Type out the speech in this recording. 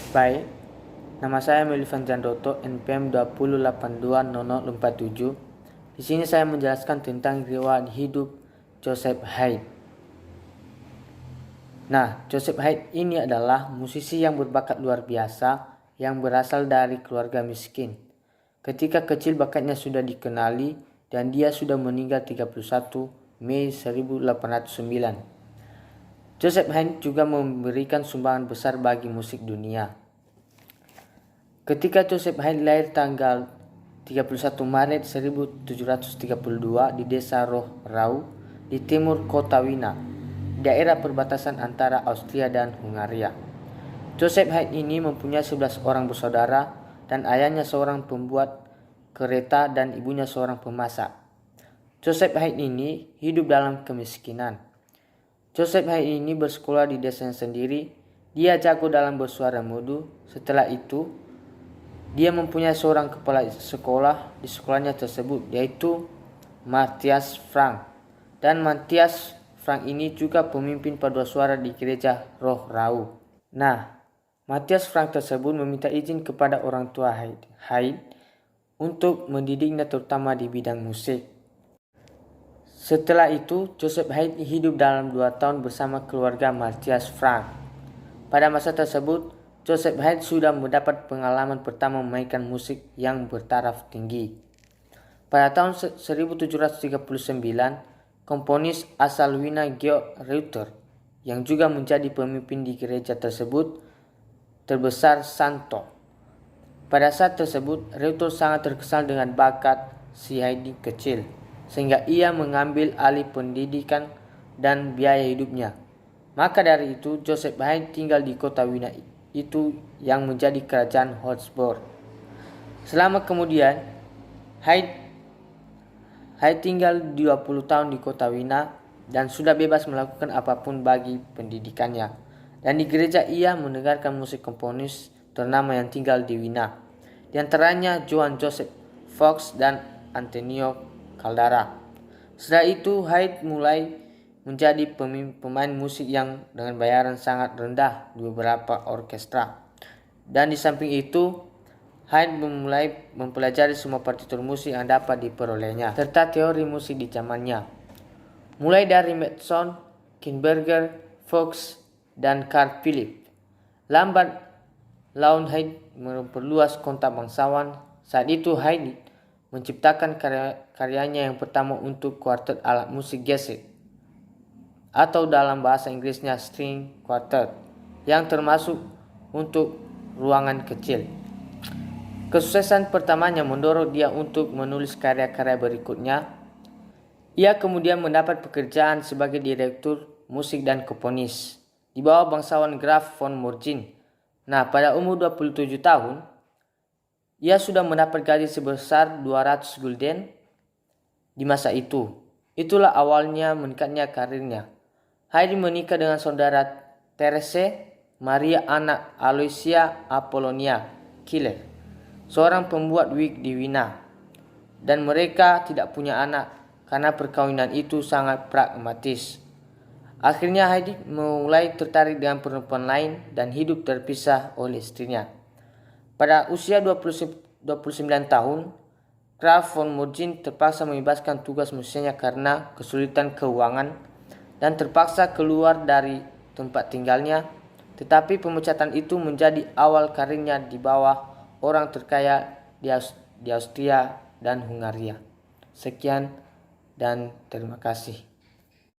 Baik, nama saya Melifan Jandoto, NPM 20820047. Di sini saya menjelaskan tentang riwayat hidup Joseph Haydn. Nah, Joseph Haydn ini adalah musisi yang berbakat luar biasa yang berasal dari keluarga miskin. Ketika kecil bakatnya sudah dikenali dan dia sudah meninggal 31 Mei 1809. Joseph Haydn juga memberikan sumbangan besar bagi musik dunia. Ketika Joseph Haydn lahir tanggal 31 Maret 1732 di desa Roh Rau di timur kota Wina, daerah perbatasan antara Austria dan Hungaria. Joseph Haydn ini mempunyai 11 orang bersaudara dan ayahnya seorang pembuat kereta dan ibunya seorang pemasak. Joseph Haydn ini hidup dalam kemiskinan. Joseph Haydn ini bersekolah di desanya sendiri. Dia jago dalam bersuara merdu. Setelah itu, dia mempunyai seorang kepala sekolah di sekolahnya tersebut, yaitu Matthias Frank. Dan Matthias Frank ini juga pemimpin paduan suara di gereja Roh Rau. Nah, Matthias Frank tersebut meminta izin kepada orang tua Haydn untuk mendidiknya terutama di bidang musik. Setelah itu, Joseph Haydn hidup dalam 2 tahun bersama keluarga Matthias Frank. Pada masa tersebut, Joseph Haydn sudah mendapat pengalaman pertama memainkan musik yang bertaraf tinggi. Pada tahun 1739, komponis asal Wina Georg Richter, yang juga menjadi pemimpin di gereja tersebut, terbesar Santo. Pada saat tersebut, Richter sangat terkesan dengan bakat si Haydn kecil, sehingga ia mengambil alih pendidikan dan biaya hidupnya. Maka dari itu, Joseph Haydn tinggal di kota Wina itu yang menjadi kerajaan Habsburg. Selama kemudian, Haydn tinggal 20 tahun di kota Wina dan sudah bebas melakukan apapun bagi pendidikannya. Dan di gereja ia mendengarkan musik komponis ternama yang tinggal di Wina, di antaranya Johann Joseph Fox dan Antonio Caldara. Setelah itu, Haydn mulai menjadi pemain musik yang dengan bayaran sangat rendah di beberapa orkestra. Dan di samping itu, Haydn mulai mempelajari semua partitur musik yang dapat diperolehnya, serta teori musik di zamannya. Mulai dari Mendelssohn, Kinberger, Fox, dan Carl Philipp. Lambat laun Haydn memperluas kontak bangsawan. Saat itu Haydn menciptakan karyanya yang pertama untuk kuartet alat musik gesek, atau dalam bahasa Inggrisnya string quartet, yang termasuk untuk ruangan kecil. Kesuksesan pertamanya mendorong dia untuk menulis karya-karya berikutnya. Ia kemudian mendapat pekerjaan sebagai direktur musik dan komponis di bawah bangsawan Graf von Morgin. Nah, pada umur 27 tahun, ia sudah mendapat gaji sebesar 200 gulden di masa itu. Itulah awalnya meningkatnya karirnya. Haydn menikah dengan saudara Therese Maria Anna Aloysia Apollonia Killer, seorang pembuat wig di Wina, dan mereka tidak punya anak karena perkawinan itu sangat pragmatis. Akhirnya Haydn mulai tertarik dengan perempuan lain dan hidup terpisah oleh istrinya. Pada usia 29 tahun, Graf von Morgin terpaksa membebaskan tugas musiknya karena kesulitan keuangan dan terpaksa keluar dari tempat tinggalnya. Tetapi pemecatan itu menjadi awal karirnya di bawah orang terkaya di Austria dan Hungaria. Sekian dan terima kasih.